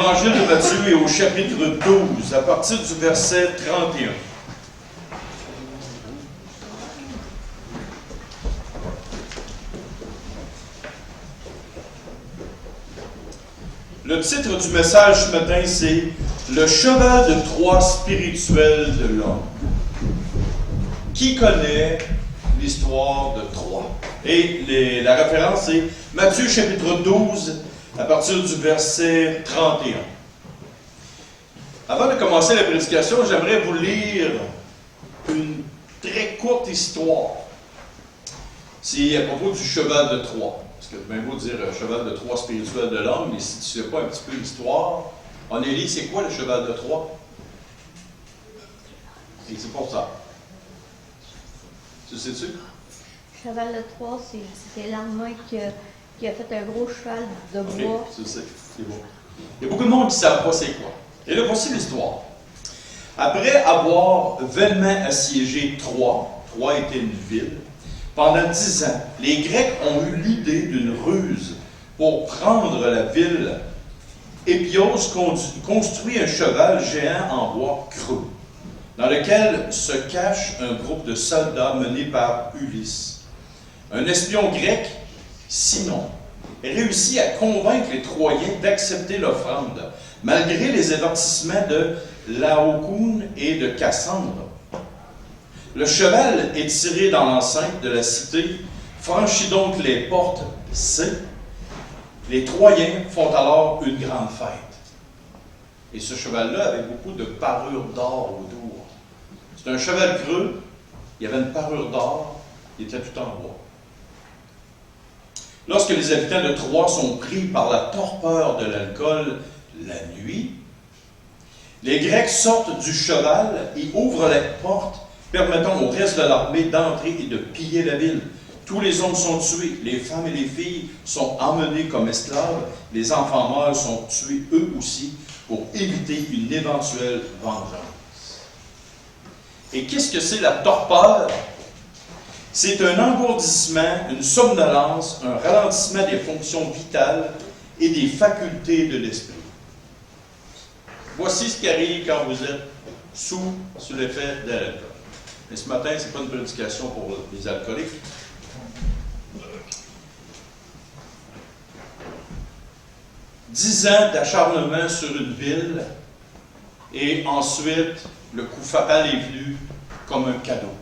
l'Évangile de Matthieu et au chapitre 12, à partir du verset 31. Le titre du message ce matin, c'est « Le cheval de Troie spirituel de l'homme ». Qui connaît l'histoire de Troie? Et la référence, c'est Matthieu chapitre 12, à partir du verset 31. Avant de commencer la prédication, j'aimerais vous lire une très courte histoire. C'est à propos du cheval de Troie. Parce que c'est bien beau dire cheval de Troie spirituel de l'homme, mais si tu ne sais pas un petit peu l'histoire, Onélie, c'est quoi le cheval de Troie? Et c'est pour ça. Tu sais-tu? Le cheval de Troie, c'était l'armée qui a fait un gros cheval de bois. Ok, tu sais, c'est bon. Il y a beaucoup de monde qui ne savent pas c'est quoi. Et là, voici l'histoire. Après avoir vainement assiégé Troie, Troie était une ville, pendant 10 ans, les Grecs ont eu l'idée d'une ruse pour prendre la ville. Épios construit un cheval géant en bois creux, dans lequel se cache un groupe de soldats mené par Ulysse. Un espion grec, Sinon, réussit à convaincre les Troyens d'accepter l'offrande, malgré les avertissements de Laocoon et de Cassandre. Le cheval est tiré dans l'enceinte de la cité, franchit donc les portes C. Les Troyens font alors une grande fête. Et ce cheval-là avait beaucoup de parures d'or autour. C'est un cheval creux, il y avait une parure d'or, il était tout en bois. Lorsque les habitants de Troie sont pris par la torpeur de l'alcool la nuit, les Grecs sortent du cheval et ouvrent la porte, permettant au reste de l'armée d'entrer et de piller la ville. Tous les hommes sont tués, les femmes et les filles sont emmenées comme esclaves, les enfants mâles sont tués eux aussi pour éviter une éventuelle vengeance. Et qu'est-ce que c'est la torpeur? C'est un engourdissement, une somnolence, un ralentissement des fonctions vitales et des facultés de l'esprit. Voici ce qui arrive quand vous êtes sous l'effet de l'alcool. Mais ce matin, ce n'est pas une prédication pour les alcooliques. « 10 ans d'acharnement sur une ville, et ensuite, le coup fatal est venu comme un cadeau. »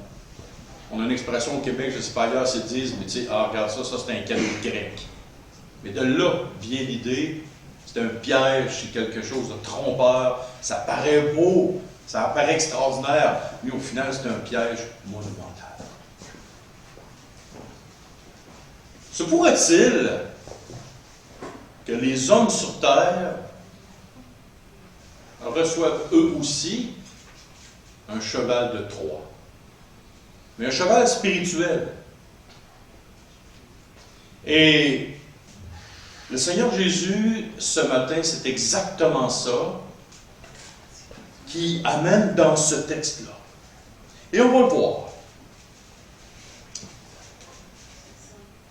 On a une expression au Québec, je ne sais pas ailleurs, c'est disent, mais tu sais, ah, regarde ça, ça c'est un cadeau grec. Mais de là vient l'idée, c'est un piège, c'est quelque chose de trompeur, ça paraît beau, ça paraît extraordinaire, mais au final, c'est un piège monumental. Se pourrait-il que les hommes sur Terre reçoivent eux aussi un cheval de Troie? Mais un cheval spirituel. Et le Seigneur Jésus, ce matin, c'est exactement ça qui amène dans ce texte-là. Et on va le voir.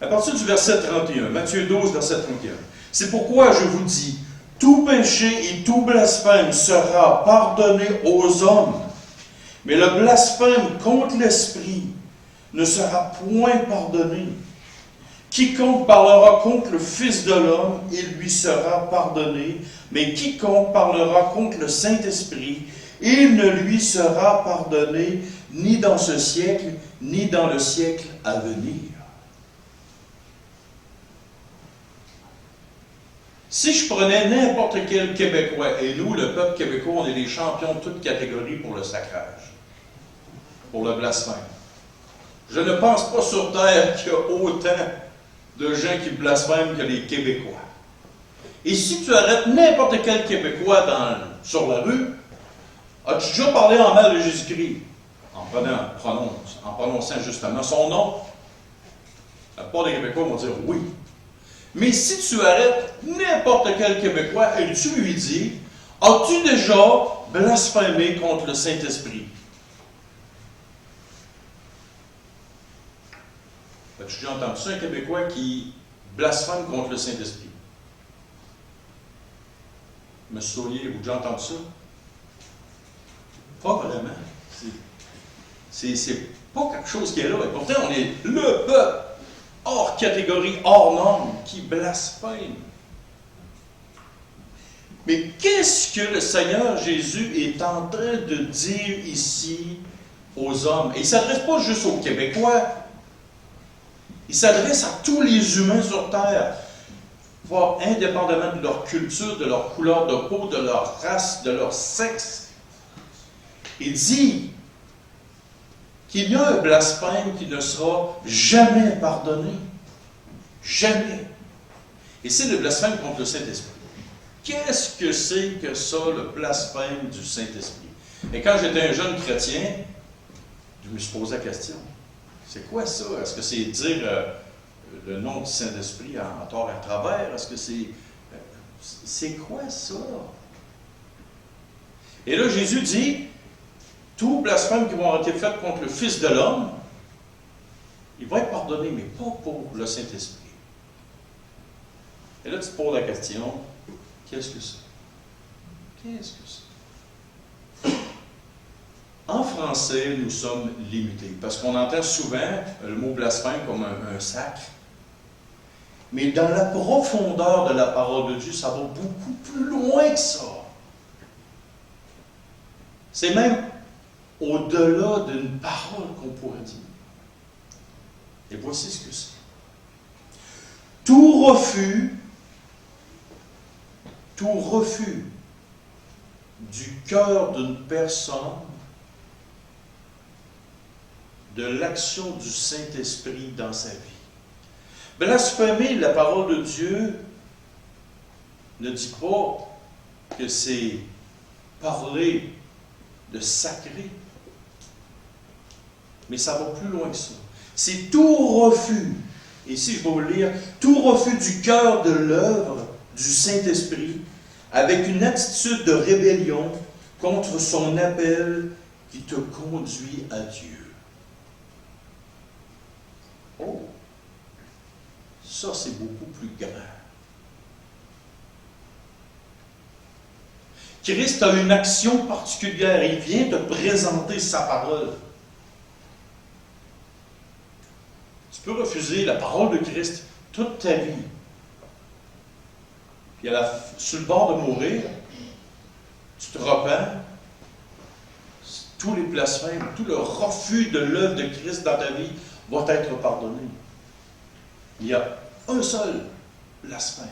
À partir du verset 31, Matthieu 12, verset 31. C'est pourquoi je vous dis, tout péché et tout blasphème sera pardonné aux hommes, mais le blasphème contre l'Esprit ne sera point pardonné. Quiconque parlera contre le Fils de l'homme, il lui sera pardonné, mais quiconque parlera contre le Saint-Esprit, il ne lui sera pardonné ni dans ce siècle, ni dans le siècle à venir. Si je prenais n'importe quel Québécois, et nous, le peuple québécois, on est les champions de toutes catégories pour le sacrage, pour le blasphème. Je ne pense pas sur Terre qu'il y a autant de gens qui blasphèment que les Québécois. Et si tu arrêtes n'importe quel Québécois sur la rue, as-tu déjà parlé en mal de Jésus-Christ? En prononçant justement son nom? La plupart des Québécois vont dire oui. Mais si tu arrêtes n'importe quel Québécois et tu lui dis, as-tu déjà blasphémé contre le Saint-Esprit? As-tu déjà entendu ça, un Québécois qui blasphème contre le Saint-Esprit? me souriez, vous avez déjà entendu ça? Pas vraiment. C'est pas quelque chose qui est là. Et pourtant, on est le peuple hors catégorie, hors norme, qui blasphème. Mais qu'est-ce que le Seigneur Jésus est en train de dire ici aux hommes? Et il ne s'adresse pas juste aux Québécois. Il s'adresse à tous les humains sur Terre. Voir indépendamment de leur culture, de leur couleur de peau, de leur race, de leur sexe. Il dit qu'il y a un blasphème qui ne sera jamais pardonné. Jamais. Et c'est le blasphème contre le Saint-Esprit. Qu'est-ce que c'est que ça, le blasphème du Saint-Esprit? Et quand j'étais un jeune chrétien, je me suis posé la question. C'est quoi ça? Est-ce que c'est dire le nom du Saint-Esprit en tort et à travers? Est-ce que c'est... c'est quoi ça? Et là, Jésus dit, tout blasphème qui va être fait contre le Fils de l'homme, il va être pardonné, mais pas pour le Saint-Esprit. Et là, tu te poses la question, qu'est-ce que c'est? Qu'est-ce que c'est? En français, nous sommes limités, parce qu'on entend souvent le mot blasphème comme un sacre. Mais dans la profondeur de la parole de Dieu, ça va beaucoup plus loin que ça. C'est même au-delà d'une parole qu'on pourrait dire. Et voici ce que c'est. Tout refus du cœur d'une personne de l'action du Saint-Esprit dans sa vie. Blasphémer la parole de Dieu ne dit pas que c'est parler de sacré, mais ça va plus loin que ça. C'est tout refus, et ici je vais vous le lire, tout refus du cœur de l'œuvre du Saint-Esprit avec une attitude de rébellion contre son appel qui te conduit à Dieu. Oh! Ça, c'est beaucoup plus grand. Christ a une action particulière. Il vient te présenter sa parole. Tu peux refuser la parole de Christ toute ta vie. Puis sur le bord de mourir, tu te repens. Tous les blasphèmes, tout le refus de l'œuvre de Christ dans ta vie va être pardonné. Il y a un seul blasphème.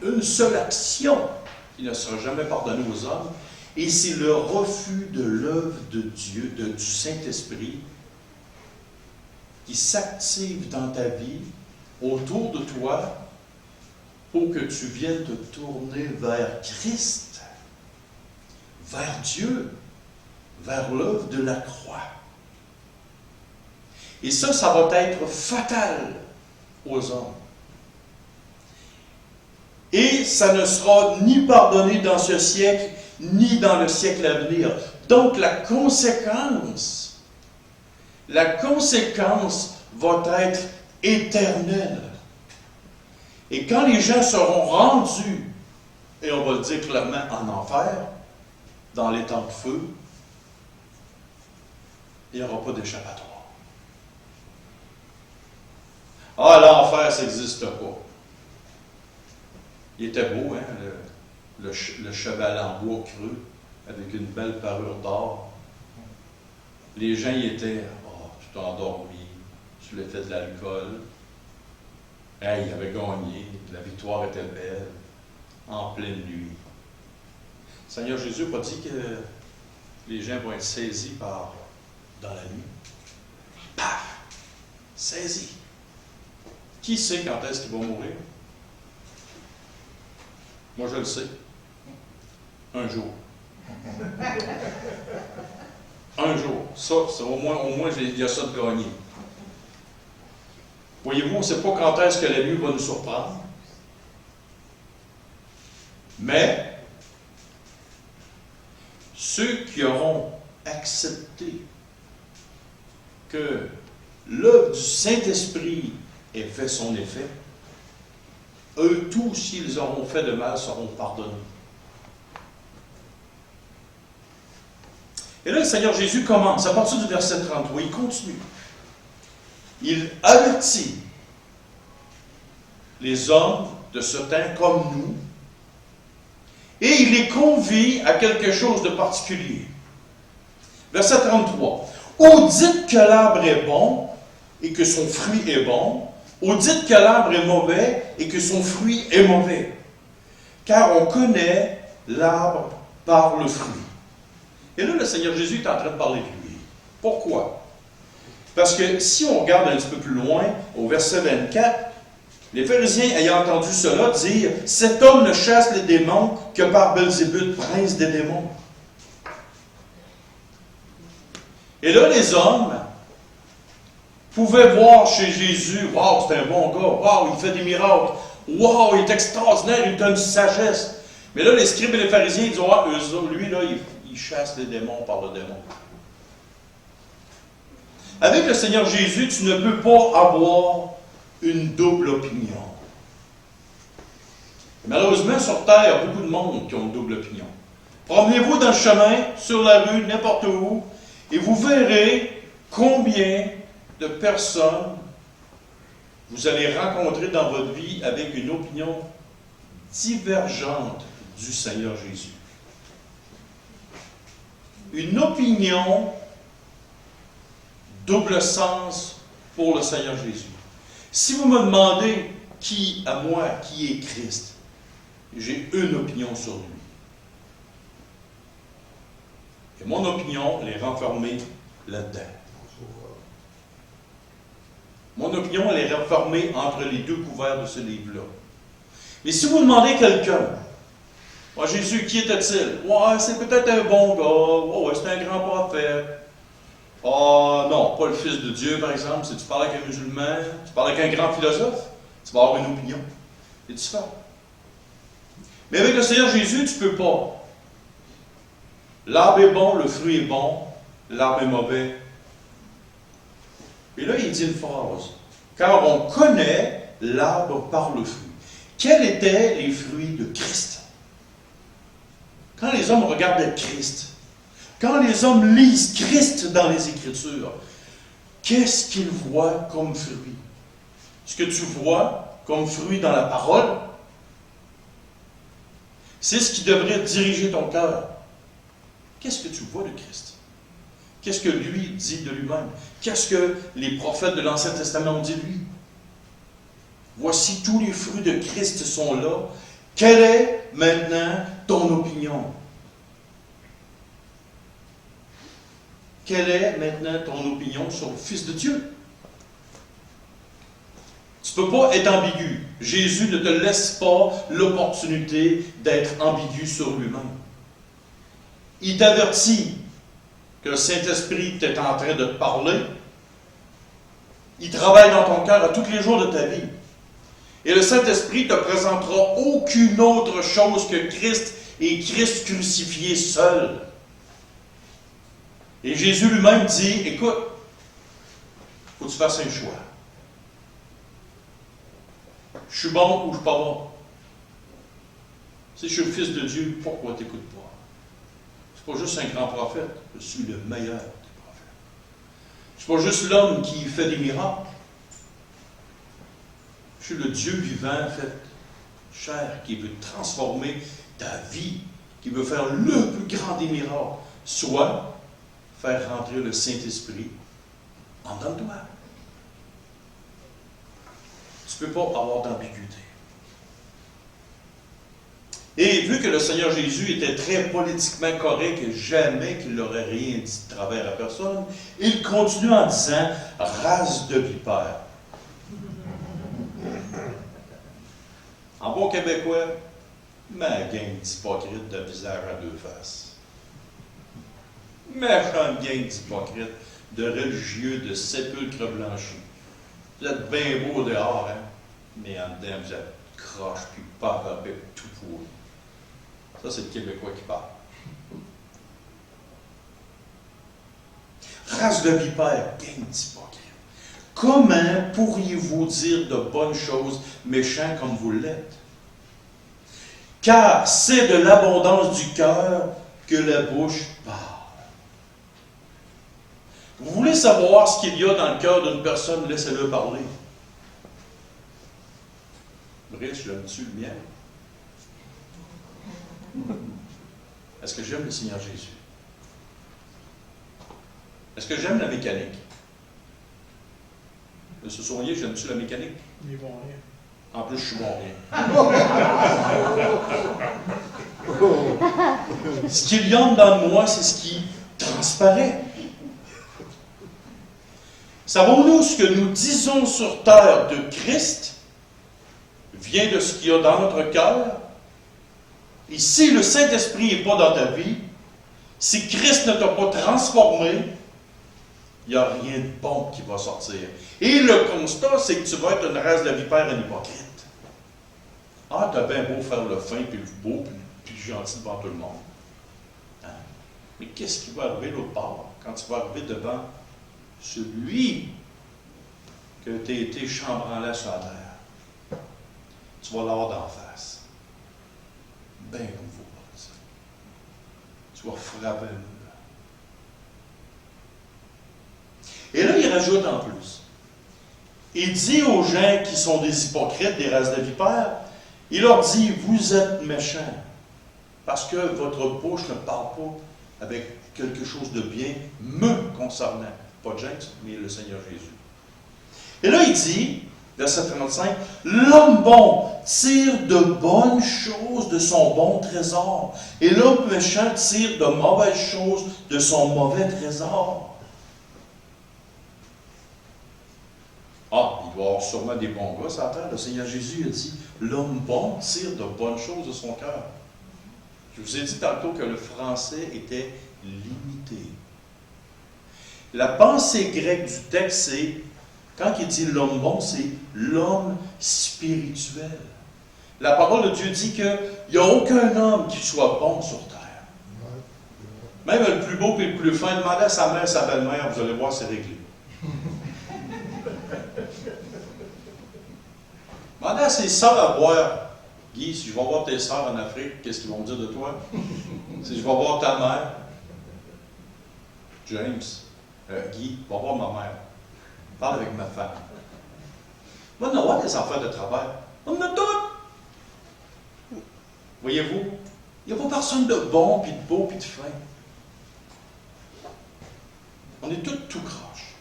Une seule action qui ne sera jamais pardonnée aux hommes. Et c'est le refus de l'œuvre de Dieu, du Saint-Esprit, qui s'active dans ta vie, autour de toi, pour que tu viennes te tourner vers Christ, vers Dieu, vers l'œuvre de la croix. Et ça va être fatal aux hommes. Et ça ne sera ni pardonné dans ce siècle, ni dans le siècle à venir. Donc la conséquence va être éternelle. Et quand les gens seront rendus, et on va le dire clairement, en enfer, dans les temps de feu, il n'y aura pas d'échappatoire. Ah, l'enfer, ça n'existe pas. Il était beau, hein, le cheval en bois creux, avec une belle parure d'or. Les gens y étaient, tout endormis, sur l'effet de l'alcool. Hey, il avait gagné, la victoire était belle, en pleine nuit. Le Seigneur Jésus n'a pas dit que les gens vont être saisis dans la nuit. Paf! Saisis. Qui sait quand est-ce qu'ils vont mourir? Moi, je le sais. Un jour. Un jour. Ça, c'est au moins, il y a ça de gagné. Voyez-vous, on ne sait pas quand est-ce que la nuit va nous surprendre. Mais, ceux qui auront accepté que l'œuvre du Saint-Esprit ait fait son effet, eux tous, s'ils auront fait de mal, seront pardonnés. Et là, le Seigneur Jésus commence, à partir du verset 33, il continue. Il avertit les hommes de ce temps comme nous, et il les convie à quelque chose de particulier. Verset 33. Ou dites que l'arbre est bon et que son fruit est bon, ou dites que l'arbre est mauvais et que son fruit est mauvais. Car on connaît l'arbre par le fruit. Et là, le Seigneur Jésus est en train de parler de lui. Pourquoi? Parce que si on regarde un petit peu plus loin, au verset 24, les pharisiens, ayant entendu cela, dire « Cet homme ne chasse les démons que par Belzébuth, prince des démons. » Et là, les hommes pouvaient voir chez Jésus « Wow, c'est un bon gars. Wow, il fait des miracles. Wow, il est extraordinaire, il donne une sagesse. » Mais là, les scribes et les pharisiens, ils disent « Ah, lui, là, il chasse les démons par le démon. » Avec le Seigneur Jésus, tu ne peux pas avoir une double opinion. Malheureusement, sur Terre, il y a beaucoup de monde qui ont une double opinion. Promenez-vous dans le chemin, sur la rue, n'importe où, et vous verrez combien de personnes vous allez rencontrer dans votre vie avec une opinion divergente du Seigneur Jésus. Une opinion double sens pour le Seigneur Jésus. Si vous me demandez qui, à moi, qui est Christ, j'ai une opinion sur lui. Et mon opinion, elle est renfermée là-dedans. Mon opinion, elle est renfermée entre les deux couverts de ce livre-là. Mais si vous demandez quelqu'un, « Jésus, qui était-il? C'est peut-être un bon gars. C'est un grand prophète. Non, pas le Fils de Dieu, par exemple. Si tu parles avec un musulman, tu parles avec un grand philosophe, tu vas avoir une opinion. C'est différent. Mais avec le Seigneur Jésus, tu ne peux pas. L'arbre est bon, le fruit est bon, l'arbre est mauvais. Et là, il dit une phrase. Car on connaît l'arbre par le fruit. Quels étaient les fruits de Christ? Quand les hommes regardent Christ, quand les hommes lisent Christ dans les Écritures, qu'est-ce qu'ils voient comme fruit? Ce que tu vois comme fruit dans la parole, c'est ce qui devrait diriger ton cœur. Qu'est-ce que tu vois de Christ? Qu'est-ce que lui dit de lui-même? Qu'est-ce que les prophètes de l'Ancien Testament ont dit de lui? Voici, tous les fruits de Christ sont là. Quelle est maintenant ton opinion? Quelle est maintenant ton opinion sur le Fils de Dieu? Tu ne peux pas être ambigu. Jésus ne te laisse pas l'opportunité d'être ambigu sur lui-même. Il t'avertit que le Saint-Esprit est en train de te parler. Il travaille dans ton cœur à tous les jours de ta vie. Et le Saint-Esprit ne te présentera aucune autre chose que Christ et Christ crucifié seul. Et Jésus lui-même dit, écoute, il faut que tu fasses un choix. Je suis bon ou je ne suis pas bon? Si je suis le Fils de Dieu, pourquoi tu n'écoutes pas? Ce n'est pas juste un grand prophète, je suis le meilleur des prophètes. Je ne suis pas juste l'homme qui fait des miracles. Je suis le Dieu vivant, fait chair, qui veut transformer ta vie, qui veut faire le plus grand des miracles, soit faire rentrer le Saint-Esprit en dedans de toi. Tu ne peux pas avoir d'ambiguïté. Et vu que le Seigneur Jésus était très politiquement correct et jamais qu'il n'aurait rien dit de travers à personne, il continue en disant « race de vipères ». En bon québécois, ma gang d'hypocrites de visage à deux faces. Méchante gang d'hypocrites, de religieux, de sépulcres blanchis. Vous êtes bien beau dehors, hein? Mais en dedans, vous êtes croche, puis pas avec tout pourri. Ça, c'est le Québécois qui parle. Race de vipères, gang d'hypocrites. comment pourriez-vous dire de bonnes choses, méchants comme vous l'êtes? Car c'est de l'abondance du cœur que la bouche parle. Vous voulez savoir ce qu'il y a dans le cœur d'une personne, laissez-le parler. Brice, j'aime-tu le miel? Est-ce que j'aime le Seigneur Jésus? Est-ce que j'aime la mécanique? Monsieur Saunier, j'aime-tu la mécanique? Il est bon rien. En plus, je suis bon rien. Ce qu'il y a dans moi, c'est ce qui transparaît. Savons-nous ce que nous disons sur terre de Christ vient de ce qu'il y a dans notre cœur? Et si le Saint-Esprit n'est pas dans ta vie, si Christ ne t'a pas transformé, il n'y a rien de bon qui va sortir. Et le constat, c'est que tu vas être une race de vipères et hypocrite. Ah, t'as bien beau faire le fin, puis le beau, puis le gentil devant tout le monde. Hein? Mais qu'est-ce qui va arriver l'autre part, quand tu vas arriver devant celui que tu as été chambranlé sur la terre? Tu vas l'avoir d'en face. Ben comme il faut pas ça. Tu vas frapper le mur. Et là, il rajoute en plus. Il dit aux gens qui sont des hypocrites, des races de vipères, il leur dit, vous êtes méchants, parce que votre bouche ne parle pas avec quelque chose de bien me concernant. Pas James, mais le Seigneur Jésus. Et là, il dit, verset 35, l'homme bon tire de bonnes choses de son bon trésor, et l'homme méchant tire de mauvaises choses de son mauvais trésor. Ah, il doit y avoir sûrement des bons gars sur la terre. Le Seigneur Jésus a dit, l'homme bon tire de bonnes choses de son cœur. Je vous ai dit tantôt que le français était limité. La pensée grecque du texte, c'est, quand il dit l'homme bon, c'est l'homme spirituel. La parole de Dieu dit qu'il n'y a aucun homme qui soit bon sur terre. Même le plus beau et le plus fin, demandez à sa mère, sa belle-mère, vous allez voir, c'est réglé. Demandez à ses sœurs à boire. Guy, si je vais voir tes sœurs en Afrique, qu'est-ce qu'ils vont me dire de toi? Si je vais voir ta mère, James, Guy, va voir ma mère. Parle avec ma femme. Moi, on a voir des enfants de travail. On en a tous. Voyez-vous, il n'y a pas personne de bon, puis de beau, puis de fin. On est tous tout croche.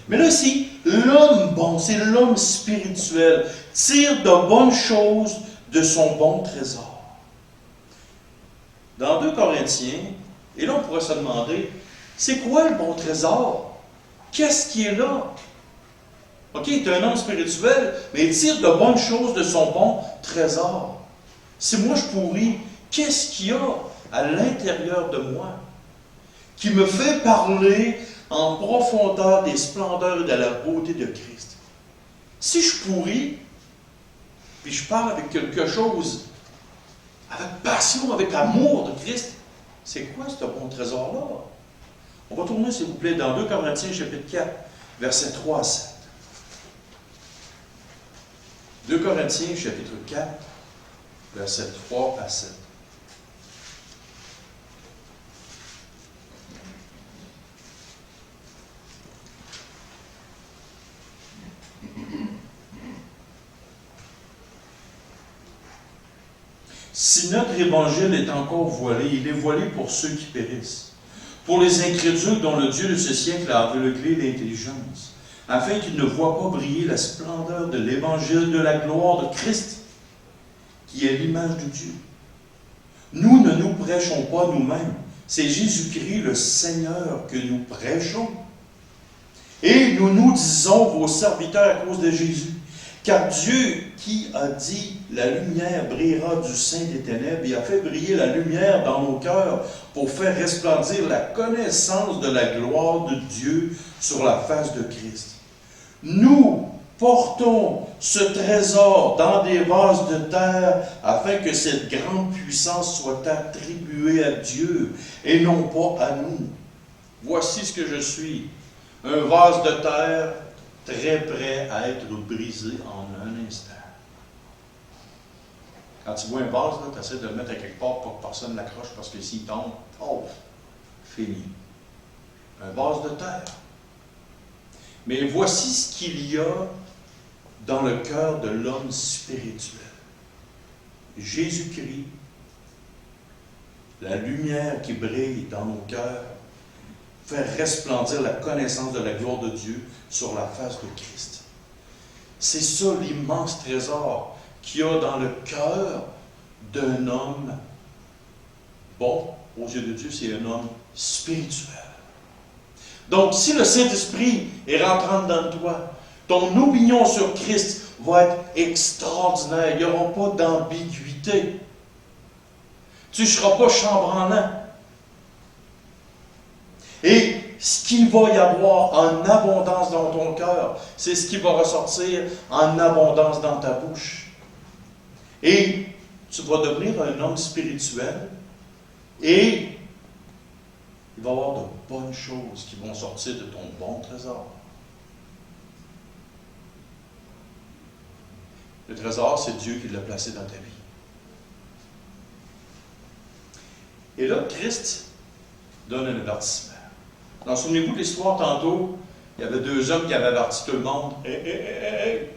Mais là, ici, l'homme bon, c'est l'homme spirituel, tire de bonnes choses de son bon trésor. Dans 2 Corinthiens, et là, on pourrait se demander, c'est quoi le bon trésor? Qu'est-ce qui est là? OK, il est un homme spirituel, mais il tire de bonnes choses de son bon trésor. Si moi je pourris, qu'est-ce qu'il y a à l'intérieur de moi qui me fait parler en profondeur des splendeurs et de la beauté de Christ? Si je pourris, puis je parle avec quelque chose, avec passion, avec amour de Christ, c'est quoi ce bon trésor-là? On va tourner, s'il vous plaît, dans 2 Corinthiens, chapitre 4, versets 3 à 7. 2 Corinthiens, chapitre 4, versets 3 à 7. Si notre évangile est encore voilé, il est voilé pour ceux qui périssent, pour les incrédules dont le Dieu de ce siècle a aveuglé l'intelligence, afin qu'ils ne voient pas briller la splendeur de l'évangile de la gloire de Christ, qui est l'image de Dieu. Nous ne nous prêchons pas nous-mêmes, c'est Jésus-Christ le Seigneur que nous prêchons. Et nous nous disons vos serviteurs à cause de Jésus. Car Dieu qui a dit « La lumière brillera du sein des ténèbres » et a fait briller la lumière dans nos cœurs pour faire resplendir la connaissance de la gloire de Dieu sur la face de Christ. Nous portons ce trésor dans des vases de terre afin que cette grande puissance soit attribuée à Dieu et non pas à nous. Voici ce que je suis, un vase de terre très prêt à être brisé en un instant. Quand tu vois un vase, tu essaies de le mettre à quelque part pour que personne ne l'accroche parce que s'il tombe, oh, fini. Un vase de terre. Mais voici ce qu'il y a dans le cœur de l'homme spirituel. Jésus-Christ, la lumière qui brille dans nos cœurs, fait resplendir la connaissance de la gloire de Dieu sur la face de Christ. C'est ça l'immense trésor qu'il y a dans le cœur d'un homme bon, aux yeux de Dieu, c'est un homme spirituel. Donc, si le Saint-Esprit est rentrant dans toi, ton opinion sur Christ va être extraordinaire. Il n'y aura pas d'ambiguïté. Tu ne seras pas chambranlant. Et ce qu'il va y avoir en abondance dans ton cœur, c'est ce qui va ressortir en abondance dans ta bouche. Et tu vas devenir un homme spirituel et il va y avoir de bonnes choses qui vont sortir de ton bon trésor. Le trésor, c'est Dieu qui l'a placé dans ta vie. Et là, Christ donne un avertissement. Alors, souvenez-vous de l'histoire tantôt, il y avait deux hommes qui avaient averti tout le monde. Hey,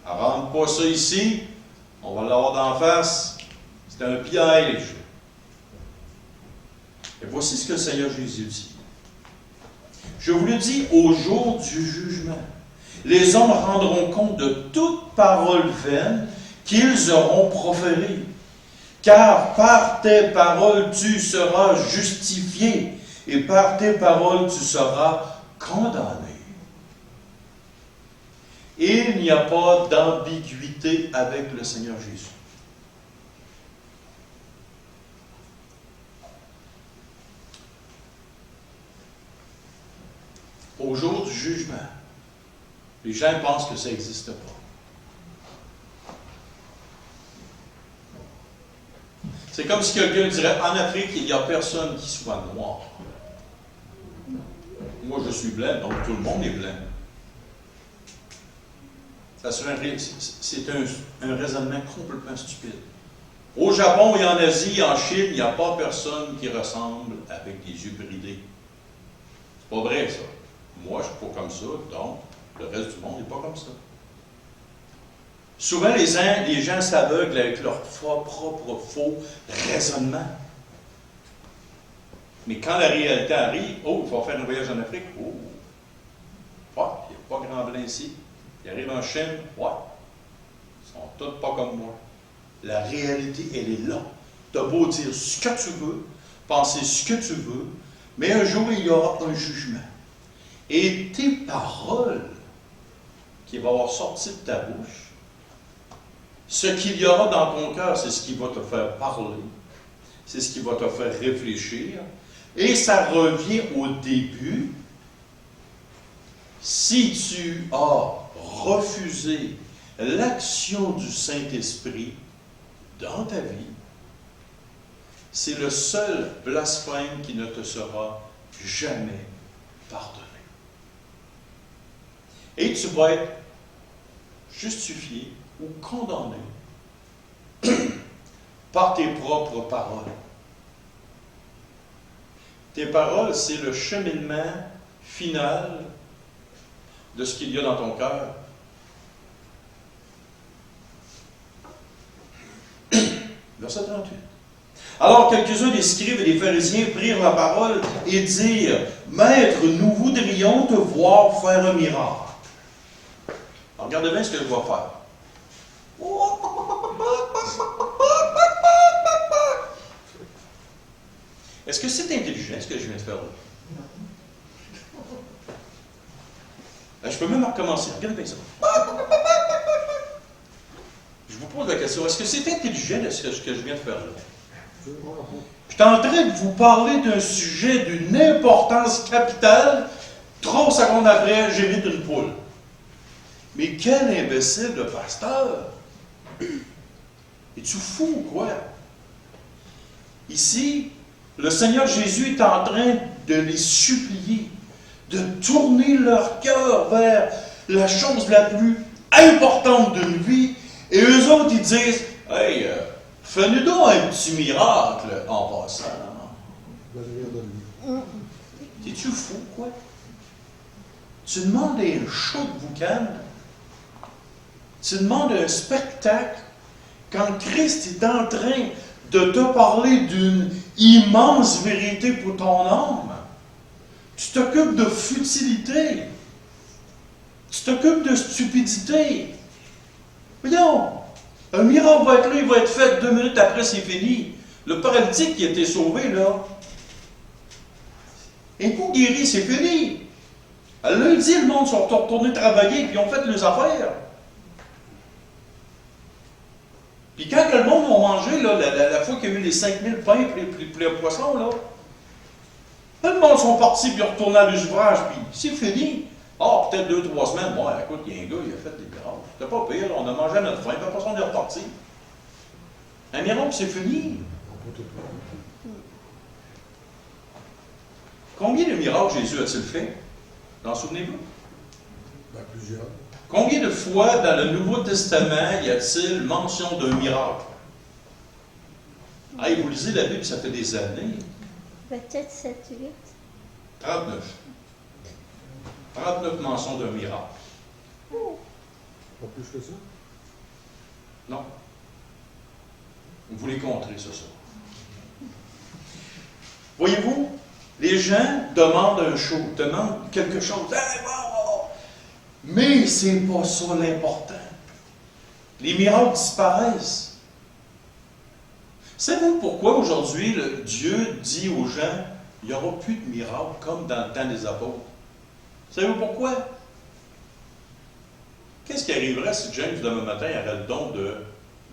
rentre pas ça ici, on va l'avoir d'en face. C'est un piège. Et voici ce que le Seigneur Jésus dit. Je vous le dis au jour du jugement. Les hommes rendront compte de toute parole vaine qu'ils auront proférée. Car par tes paroles tu seras justifié, et par tes paroles tu seras condamné. Et il n'y a pas d'ambiguïté avec le Seigneur Jésus. Au jour du jugement, les gens pensent que ça n'existe pas. C'est comme si quelqu'un dirait, en Afrique, il n'y a personne qui soit noir. Moi, je suis blanc, donc tout le monde est blanc. C'est un raisonnement complètement stupide. Au Japon et en Asie, en Chine, il n'y a pas personne qui ressemble avec des yeux bridés. C'est pas vrai, ça. Moi, je ne suis pas comme ça, donc le reste du monde n'est pas comme ça. Souvent, les gens s'aveuglent avec leur propre faux raisonnement. Mais quand la réalité arrive, oh, il faut faire un voyage en Afrique, oh, il n'y a pas grand blanc ici. Ils arrivent en Chine, ouais, ils sont tous pas comme moi. La réalité, elle est là. Tu as beau dire ce que tu veux, penser ce que tu veux, mais un jour, il y aura un jugement. Et tes paroles qui vont avoir sorti de ta bouche, ce qu'il y aura dans ton cœur, c'est ce qui va te faire parler, c'est ce qui va te faire réfléchir, et ça revient au début. Si tu as refusé l'action du Saint-Esprit dans ta vie, c'est le seul blasphème qui ne te sera jamais pardonné. Et tu vas être justifié ou condamné par tes propres paroles. Tes paroles, c'est le cheminement final de ce qu'il y a dans ton cœur. Verset 38. Alors quelques-uns des scribes et des pharisiens prirent la parole et dirent, « Maître, nous voudrions te voir faire un miracle. » Alors, regardez bien ce que je vais faire. Est-ce que c'est intelligent ce que je viens de faire là? Je peux même recommencer. Regardez bien ça. Je vous pose la question, est-ce que c'est intelligent ce que je viens de faire là? Je suis en train de vous parler d'un sujet d'une importance capitale. 3 secondes après, j'évite une poule. Mais quel imbécile de pasteur! Es-tu fou ou quoi? Ici, le Seigneur Jésus est en train de les supplier, de tourner leur cœur vers la chose la plus importante d'une vie, et eux autres, ils disent, « Hey, fais-nous donc un petit miracle en passant. » T'es-tu fou, quoi? Tu demandes un show de boucan, tu demandes un spectacle, quand Christ est en train de te parler d'une immense vérité pour ton âme. Tu t'occupes de futilité. Tu t'occupes de stupidité. Voyons, un miracle va être là, il va être fait 2 minutes après, c'est fini. Le paralytique qui a été sauvé, là, un coup guéri, c'est fini. Lundi, le monde sont retournés travailler, puis ils ont fait leurs affaires. Puis quand le monde a mangé, là, la fois qu'il y a eu les 5000 pains et les poissons, là, le monde sont partis, puis ils ont retourné à l'ouvrage, puis c'est fini. Ah, peut-être 2-3 semaines. Bon, écoute, il y a un gars, il a fait des miracles. C'était pas pire, on a mangé à notre faim, puis après ça, on est reparti. Un miracle, c'est fini. Combien de miracles Jésus a-t-il fait? Vous en souvenez-vous? Ben, plusieurs. Combien de fois dans le Nouveau Testament y a-t-il mention d'un miracle? Ah, vous lisez la Bible, ça fait des années. Peut-être 7, 8. 39. 39 mentions d'un miracle. Pas plus que ça? Non. Vous les compterez, ça. Voyez-vous, les gens demandent un show, demandent quelque chose. Hey, wow! Mais c'est pas ça l'important. Les miracles disparaissent. Savez-vous pourquoi aujourd'hui Dieu dit aux gens, il n'y aura plus de miracles comme dans le temps des apôtres? Savez-vous pourquoi? Qu'est-ce qui arriverait si James, demain matin, aurait le don de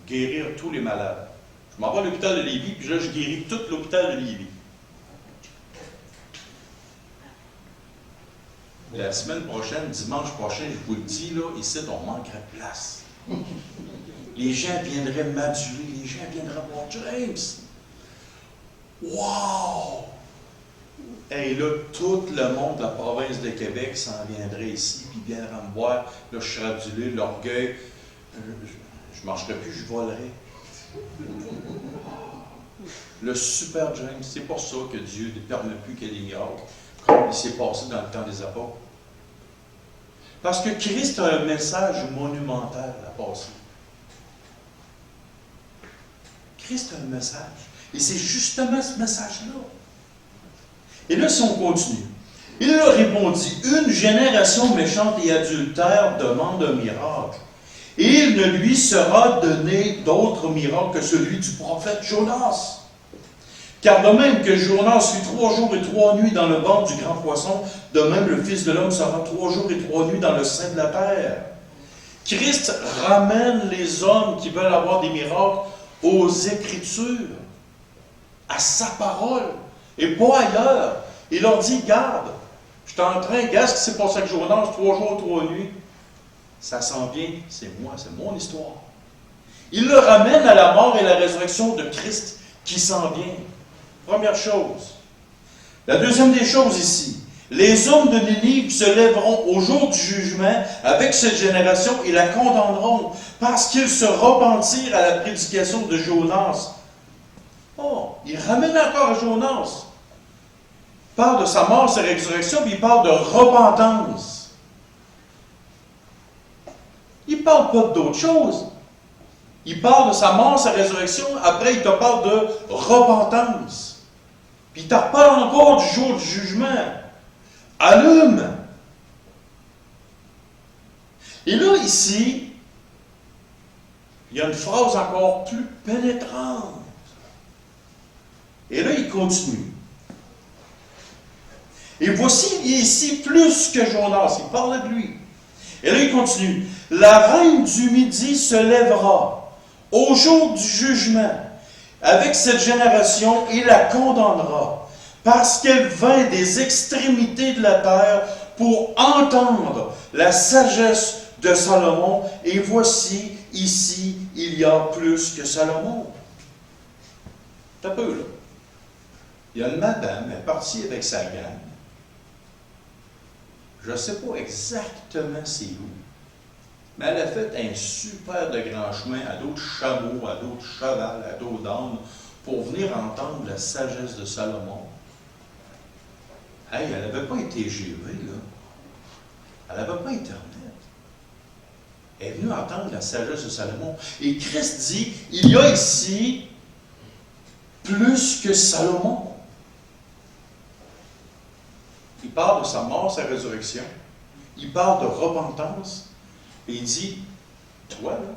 guérir tous les malades? Je m'en vais à l'hôpital de Lévis, puis là, je guéris tout l'hôpital de Lévis. La semaine prochaine, dimanche prochain, je vous le dis, là, ici, on manquerait de place. Les gens viendraient m'aduler, les gens viendraient voir James. Wow! Et là, tout le monde de la province de Québec s'en viendrait ici, puis viendrait me voir. Là, je serais adulé, l'orgueil. Je ne marcherai plus, je volerai. Le super James, c'est pour ça que Dieu ne permet plus qu'il y ait des miracles, comme il s'est passé dans le temps des apôtres. Parce que Christ a un message monumental à passer. Christ a un message. Et c'est justement ce message-là. Et là, si on continue, il leur répondit, une génération méchante et adultère demande un miracle. Et il ne lui sera donné d'autre miracle que celui du prophète Jonas. Car de même que Jonas fut 3 jours et 3 nuits dans le ventre du grand poisson, de même le Fils de l'homme sera 3 jours et 3 nuits dans le sein de la terre. Christ ramène les hommes qui veulent avoir des miracles aux Écritures, à sa parole, et pas ailleurs. Il leur dit, garde, je suis en train, regarde ce qui s'est passé avec Jonas, 3 jours, 3 nuits. Ça s'en vient, c'est moi, c'est mon histoire. Il le ramène à la mort et la résurrection de Christ qui s'en vient. Première chose. La deuxième des choses ici, les hommes de Ninive se lèveront au jour du jugement avec cette génération et la condamneront parce qu'ils se repentirent à la prédication de Jonas. Oh, il ramène encore à Jonas. Il parle de sa mort, sa résurrection, puis il parle de repentance. Il ne parle pas d'autre chose. Il parle de sa mort, sa résurrection, après il te parle de repentance. Puis il te reparle encore du jour du jugement. Allume! Et là, ici, il y a une phrase encore plus pénétrante. Et là, il continue. Et voici, il est ici plus que Jonas. Il parle de lui. Et là, il continue. La reine du Midi se lèvera au jour du jugement avec cette génération et la condamnera, parce qu'elle vint des extrémités de la terre pour entendre la sagesse de Salomon. Et voici, ici, il y a plus que Salomon. C'est un peu là. Il y a une madame, elle est partie avec sa gang. Je ne sais pas exactement c'est où, mais elle a fait un super de grand chemin à d'autres chameaux, à d'autres chevals, à d'autres d'ânes, pour venir entendre la sagesse de Salomon. Hey, elle n'avait pas été GV, là. Elle n'avait pas Internet. Elle est venue entendre la sagesse de Salomon. Et Christ dit, il y a ici plus que Salomon. Il parle de sa mort, sa résurrection. Il parle de repentance. Et il dit, toi, là,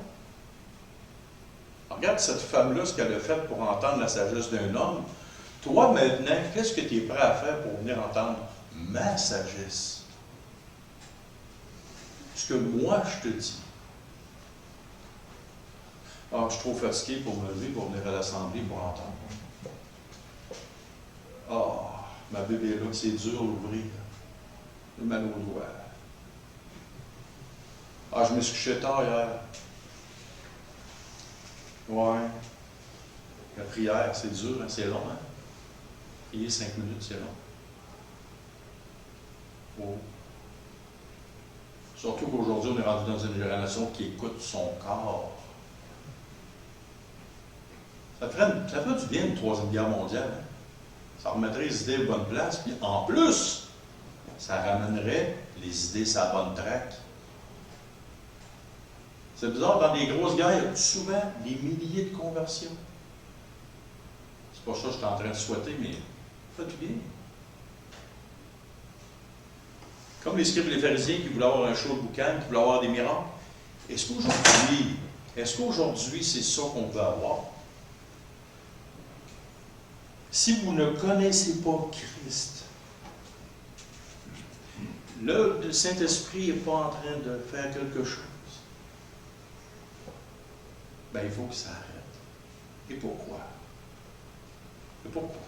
regarde cette femme-là, ce qu'elle a fait pour entendre la sagesse d'un homme. Toi, maintenant, qu'est-ce que tu es prêt à faire pour venir entendre ma sagesse? Ce que moi, je te dis. Ah, je suis trop fatigué pour me lever, pour venir à l'Assemblée, pour entendre. Ah, ma bébé là, c'est dur d'ouvrir. J'ai mal aux doigts. Ah, je me suis couché tard hier. Ouais. La prière, c'est dur, hein? C'est long, hein? Prier 5 minutes, c'est long. Oh. Surtout qu'aujourd'hui, on est rendu dans une génération qui écoute son corps. Ça ferait du bien, une troisième guerre mondiale. Hein? Ça remettrait les idées à bonne place, puis en plus, ça ramènerait les idées sur la bonne traque. C'est bizarre, dans des grosses guerres, il y a souvent des milliers de conversions. C'est pas ça que je suis en train de souhaiter, mais ça fait du bien. Comme les scribes et les pharisiens qui voulaient avoir un show de boucan, qui voulaient avoir des miracles. Est-ce qu'aujourd'hui, c'est ça qu'on veut avoir? Si vous ne connaissez pas Christ, le Saint-Esprit n'est pas en train de faire quelque chose. Ben, il faut que ça arrête. Et pourquoi? Et pourquoi?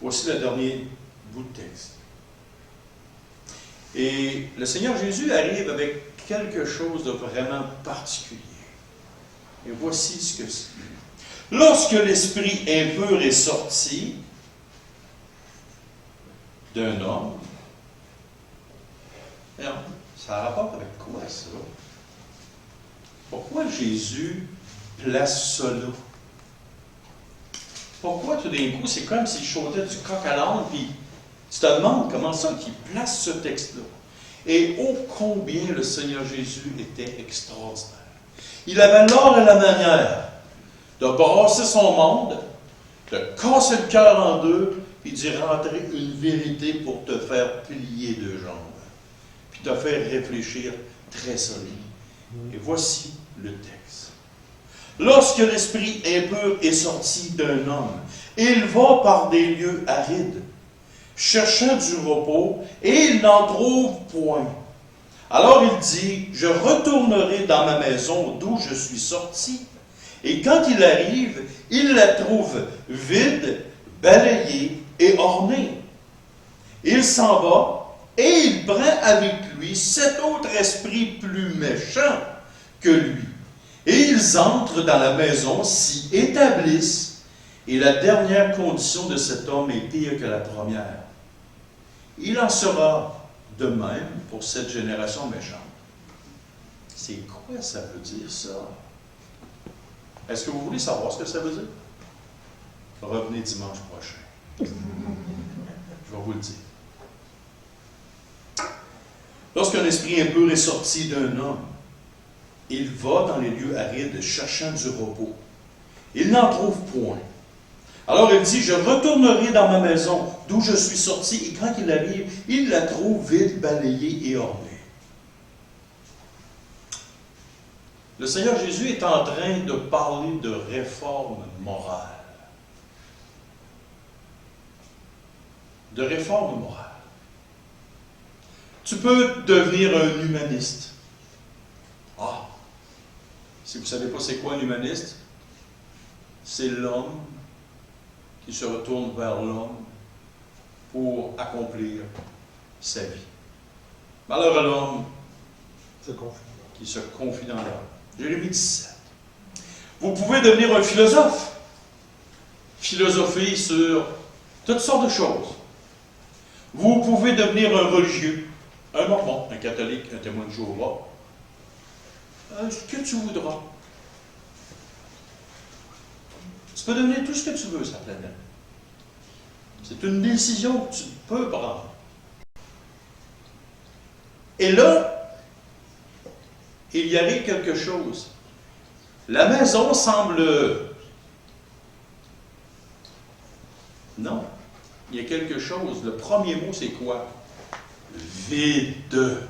Voici le dernier bout de texte. Et le Seigneur Jésus arrive avec quelque chose de vraiment particulier. Et voici ce que c'est. Lorsque l'esprit impur est sorti d'un homme, ça a rapport avec quoi ça? Pourquoi Jésus place ça là? Pourquoi tout d'un coup, c'est comme s'il sautait du coq à l'âne, puis tu te demandes comment ça qu'il place ce texte-là. Et ô combien le Seigneur Jésus était extraordinaire. Il avait l'art et la manière de brasser son monde, de casser le cœur en deux, puis d'y rentrer une vérité pour te faire plier deux jambes, puis te faire réfléchir très solide. Et voici le texte. Lorsque l'esprit impur est sorti d'un homme, il va par des lieux arides, cherchant du repos, et il n'en trouve point. Alors il dit, je retournerai dans ma maison d'où je suis sorti. Et quand il arrive, il la trouve vide, balayée et ornée. Il s'en va et il prend avec lui 7 autres esprits plus méchants que lui. Et ils entrent dans la maison, s'y établissent, et la dernière condition de cet homme est pire que la première. Il en sera de même pour cette génération méchante. C'est quoi ça veut dire, ça? Est-ce que vous voulez savoir ce que ça veut dire? Revenez dimanche prochain. Je vais vous le dire. Lorsqu'un esprit impur est sorti d'un homme, il va dans les lieux arides cherchant du repos. Il n'en trouve point. Alors il dit, je retournerai dans ma maison d'où je suis sorti, et quand il arrive, il la trouve vide, balayée et ornée. Le Seigneur Jésus est en train de parler de réforme morale. De réforme morale. Tu peux devenir un humaniste. Ah! Si vous ne savez pas c'est quoi un humaniste, c'est l'homme qui se retourne vers l'homme pour accomplir sa vie. Malheur à l'homme qui se confie dans l'homme. Jérémie 17. Vous pouvez devenir un philosophe. Philosopher sur toutes sortes de choses. Vous pouvez devenir un religieux. un mormon, un catholique, un témoin de Jéhovah, ce que tu voudras. Tu peux devenir tout ce que tu veux sur la planète. C'est une décision que tu peux prendre. Et là, il y arrive quelque chose. La maison semble... Non. Il y a quelque chose. Le premier mot, c'est quoi? Vide.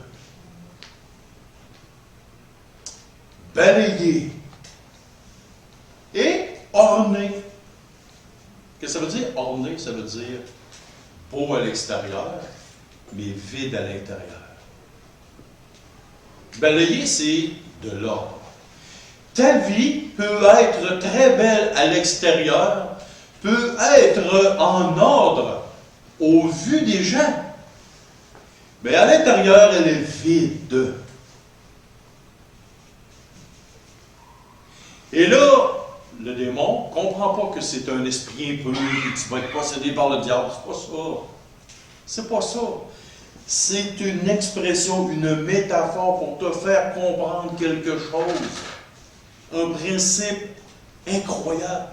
Balayé. Et orné. Qu'est-ce que ça veut dire? Orné, ça veut dire beau à l'extérieur, mais vide à l'intérieur. Balayé, c'est de l'ordre. Ta vie peut être très belle à l'extérieur, peut être en ordre au vu des gens, mais à l'intérieur, elle est vide. Et là, le démon ne comprend pas que c'est un esprit impur et que tu vas être possédé par le diable. C'est pas ça. C'est pas ça. C'est une expression, une métaphore pour te faire comprendre quelque chose. Un principe incroyable.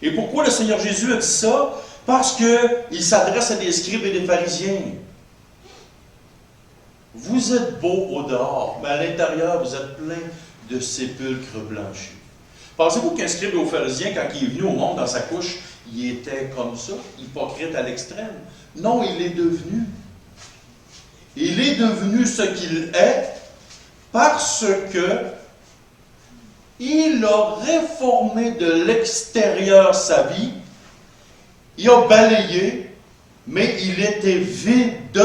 Et pourquoi le Seigneur Jésus a dit ça? Parce qu'il s'adresse à des scribes et des pharisiens. Vous êtes beaux au dehors, mais à l'intérieur, vous êtes plein de sépulcres blanchis. Pensez-vous qu'un scribe et un pharisien, quand il est venu au monde dans sa couche, il était comme ça, hypocrite à l'extrême? Non, il est devenu. Il est devenu ce qu'il est parce que il a réformé de l'extérieur sa vie, il a balayé, mais il était vide.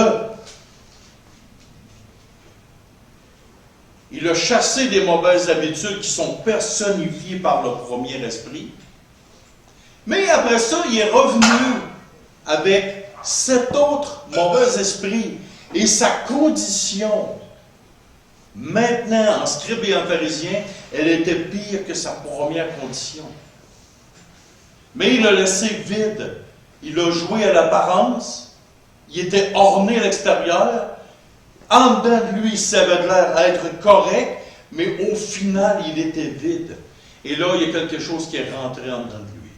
Il a chassé des mauvaises habitudes qui sont personnifiées par le premier esprit. Mais après ça, il est revenu avec cet autre mauvais esprit et sa condition. Maintenant, en scribe et en pharisien, elle était pire que sa première condition. Mais il l'a laissé vide. Il a joué à l'apparence. Il était orné à l'extérieur. En dedans de lui, ça avait l'air d'être correct, mais au final, il était vide. Et là, il y a quelque chose qui est rentré en dedans de lui.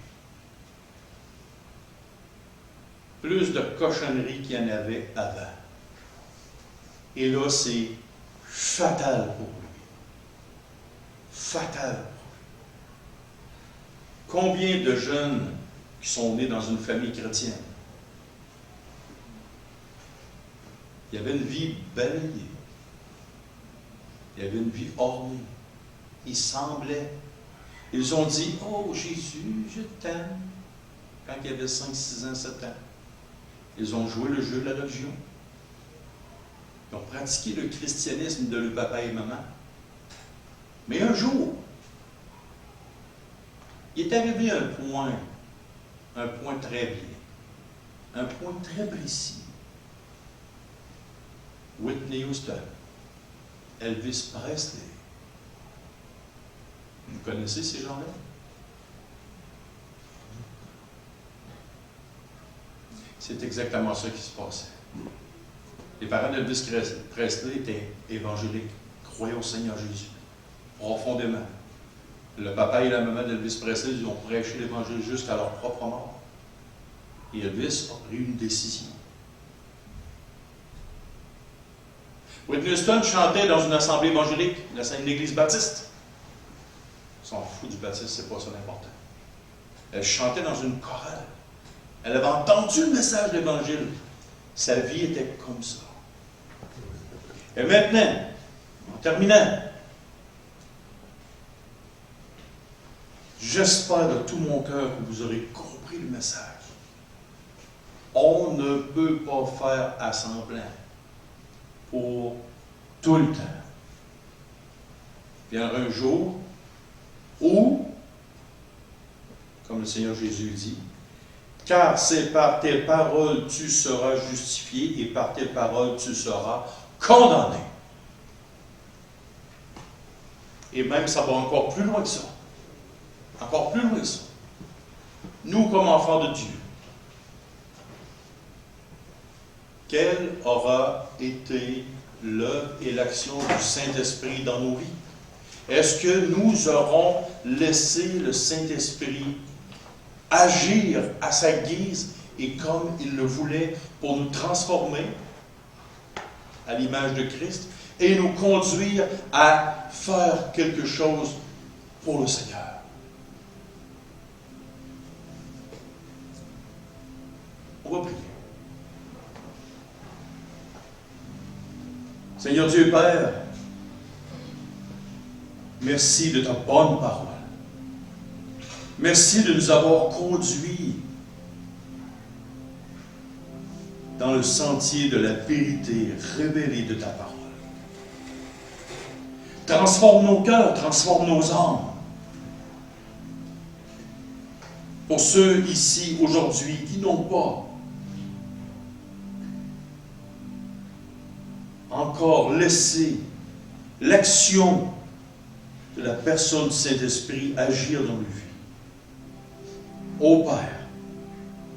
Plus de cochonneries qu'il y en avait avant. Et là, c'est fatal pour lui. Fatal pour lui. Combien de jeunes qui sont nés dans une famille chrétienne? Il y avait une vie balayée. Il y avait une vie ornée. Il semblait. Ils ont dit, « Oh Jésus, je t'aime. » Quand il y avait 5, 6 ans, 7 ans. Ils ont joué le jeu de la religion. Ils ont pratiqué le christianisme de leur papa et maman. Mais un jour, il est arrivé un point très bien, un point très précis. Whitney Houston, Elvis Presley. Vous connaissez ces gens-là? C'est exactement ça qui se passait. Les parents d'Elvis Presley étaient évangéliques, croyaient au Seigneur Jésus, profondément. Le papa et la maman d'Elvis Presley, ils ont prêché l'Évangile jusqu'à leur propre mort. Et Elvis a pris une décision. Whitney Houston chantait dans une assemblée évangélique, une église baptiste. On s'en fout du baptiste, c'est pas ça l'important. Elle chantait dans une chorale. Elle avait entendu le message de l'Évangile. Sa vie était comme ça. Et maintenant, en terminant, j'espère de tout mon cœur que vous aurez compris le message. On ne peut pas faire à semblant pour tout le temps. Il y aura un jour où, comme le Seigneur Jésus dit, « Car c'est par tes paroles tu seras justifié et par tes paroles tu seras condamné. » Et même ça va encore plus loin que ça. Encore plus loin que ça. Nous, comme enfants de Dieu, quelle aura été l'œuvre et l'action du Saint-Esprit dans nos vies? Est-ce que nous aurons laissé le Saint-Esprit agir à sa guise et comme il le voulait pour nous transformer à l'image de Christ et nous conduire à faire quelque chose pour le Seigneur? On va prier. Seigneur Dieu Père, merci de ta bonne parole. Merci de nous avoir conduits dans le sentier de la vérité révélée de ta parole. Transforme nos cœurs, transforme nos âmes. Pour ceux ici aujourd'hui qui n'ont pas encore laissé l'action de la personne du Saint-Esprit agir dans leur vie. Ô Père,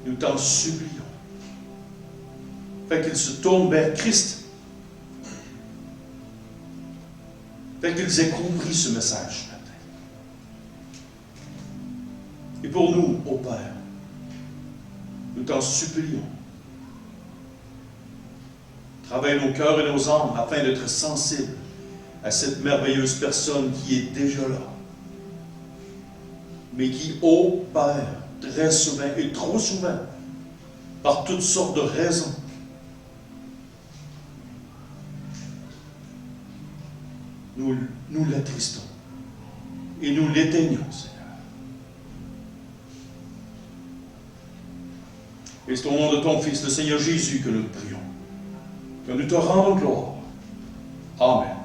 nous t'en supplions. Fais qu'ils se tournent vers Christ. Fais qu'ils aient compris ce message ce matin. Et pour nous, ô Père, nous t'en supplions. Travaille nos cœurs et nos âmes afin d'être sensibles à cette merveilleuse personne qui est déjà là, mais qui, ô Père, très souvent et trop souvent, par toutes sortes de raisons, nous l'attristons et nous l'éteignons, Seigneur. Et c'est au nom de ton Fils, le Seigneur Jésus, que nous te prions, que nous te rendons gloire. Amen.